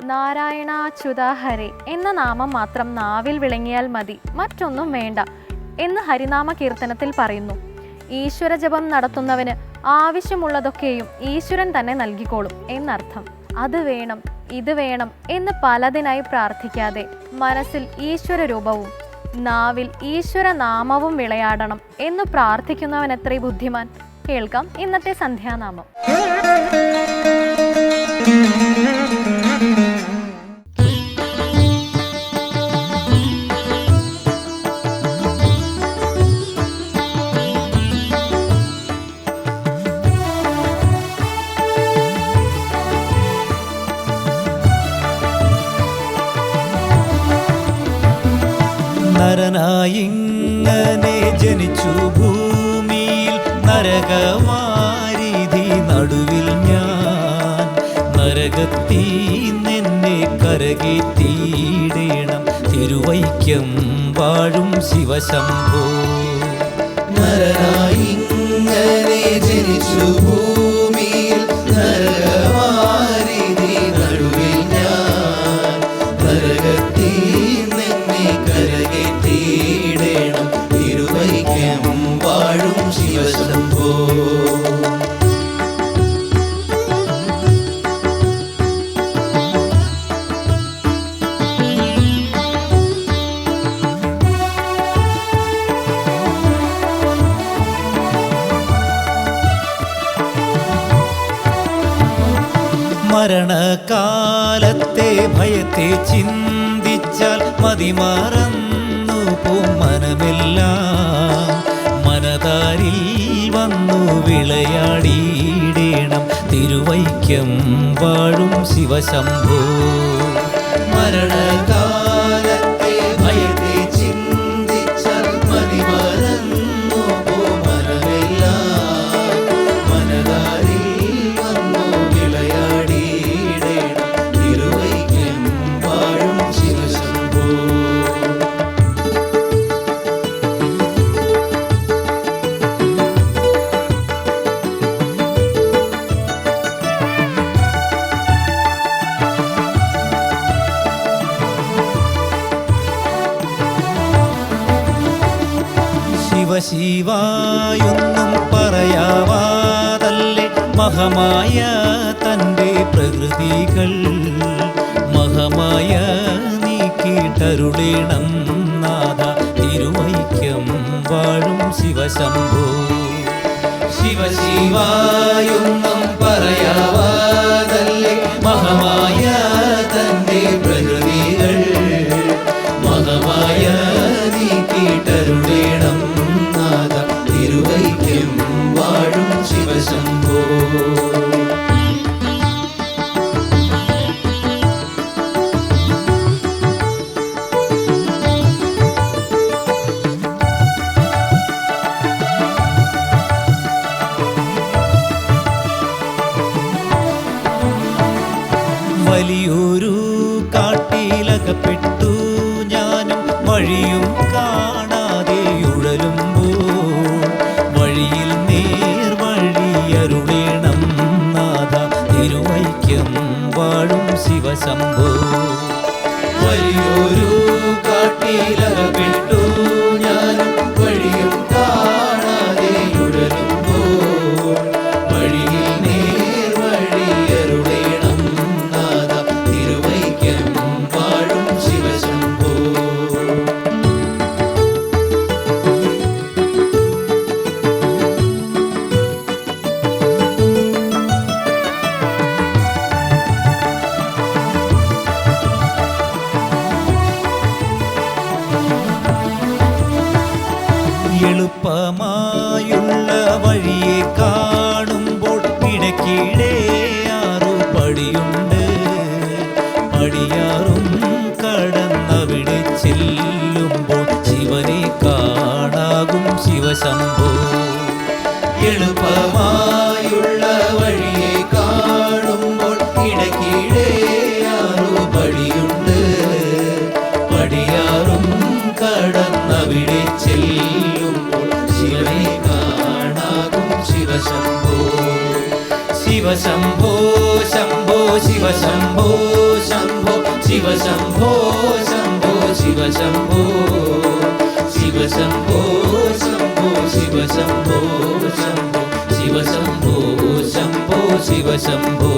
നാരായണാച്യുത ഹരേ എന്ന നാമം മാത്രം നാവിൽ വിളങ്ങിയാൽ മതി, മറ്റൊന്നും വേണ്ട എന്ന് ഹരിനാമ കീർത്തനത്തിൽ പറയുന്നു. ഈശ്വര ജപം നടത്തുന്നവന് ആവശ്യമുള്ളതൊക്കെയും ഈശ്വരൻ തന്നെ നൽകിക്കോളും എന്നർത്ഥം. അത് വേണം ഇത് വേണം എന്ന് പലതിനായി പ്രാർത്ഥിക്കാതെ മനസ്സിൽ ഈശ്വര രൂപവും നാവിൽ ഈശ്വര നാമവും വിളയാടണം എന്ന് പ്രാർത്ഥിക്കുന്നവൻ എത്ര ബുദ്ധിമാൻ. കേൾക്കാം ഇന്നത്തെ സന്ധ്യാനാമം. നരനായിങ്ങനെ ജനിച്ചു ഭൂമിയിൽ, നരകവാരിധി നടുവിൽ ഞാൻ. നരകത്തീന്നെന്നെ കരകേറ്റിയിടേണം, തിരുവൈക്കം വാഴും ശിവശംഭോ. നരനായിങ്ങനെ ജനിച്ചു ഭൂമിയിൽ, നരകവാരിധി നടുവിൽ ഞാൻ. നരകത്തീന്നെന്നെ കരകേറ്റിയിടേണം, തിരുവൈക്കം വാഴും ശിവശംഭോ. മരണകാലത്തെ ഭയത്തെ ചിന്തിച്ചാൽ മതിമറന്നു പോം മനമെല്ലാം. മനതാരിൽ വന്നു വിളയാടിയിടേണം, തിരുവൈക്കം വാഴും ശിവശംഭോ. മരണകാലത്തെ ഭയത്തെ ചിന്തിച്ചാൽ മതിമറന്നു പോം മനമെല്ലാം. മനതാരിൽ വന്നു വിളയാടിയിടേണം, തിരുവൈക്കം വാഴും ശിവശംഭോ. ശിവശിവായൊന്നും പറയാവാതല്ലേ മഹമായ തൻ്റെ പ്രകൃതികൾ. മഹമായ നീക്കിട്ടരുളേണം നാഥ, തിരുവൈക്കം വാഴും ശിവശംഭോ. ശിവശിവായൊന്നും പറയാവാതല്ലേ മഹമായ തന്റെ പ്രകൃതികൾ. മഹമായ നീക്കിട്ടരുളേണം നാഥ, തിരുവൈക്കം വാഴും ശിവശംഭോ. വലിയൊരു കാട്ടിലകപ്പെട്ടു ഞാനും, വഴിയും കാണാതെ ഉഴലുമ്പോൾ. വഴിയിൽ നേർവഴിയരുളേണം നാഥ, തിരുവൈക്കം വാഴും ശിവശംഭോ. വലിയൊരു കാട്ടിലകപ്പെട്ടു ഞാനും, വഴിയും കാണാതെ ഉഴലുമ്പോൾ. വഴിയിൽ നേർവഴിയരുളേണം നാഥ, തിരുവൈക്കം വാഴും ശിവശംഭോ. എളുപ്പമായുള്ള വഴിയെ കാണുമ്പോൾ ഇടയ്ക്കിടെ 6 പടിയുണ്ട്. പടിയാറും കടന്നവിടെ ചെല്ലുമ്പോൾ ശിവനെ കാണാകും ശിവശംഭോ. എളുപ്പമായുള്ള വഴിയെ കാണുമ്പോൾ ഇടയ്ക്കിടെ 6 പടിയുണ്ട്. പടിയാറും കടന്നവിടെ ചെല്ലുമ്പോൾ ശിവനെ കാണാകും ശിവശംഭോ. ശിവശംഭോ ശംഭോ ശിവശംഭോ ശംഭോ. ശിവശംഭോ ശംഭോ ശിവശംഭോ ശിവശംഭോ ശംഭോ ശിവശംഭോ ശംഭോ ശിവശംഭോ ശംഭോ ശിവശംഭോ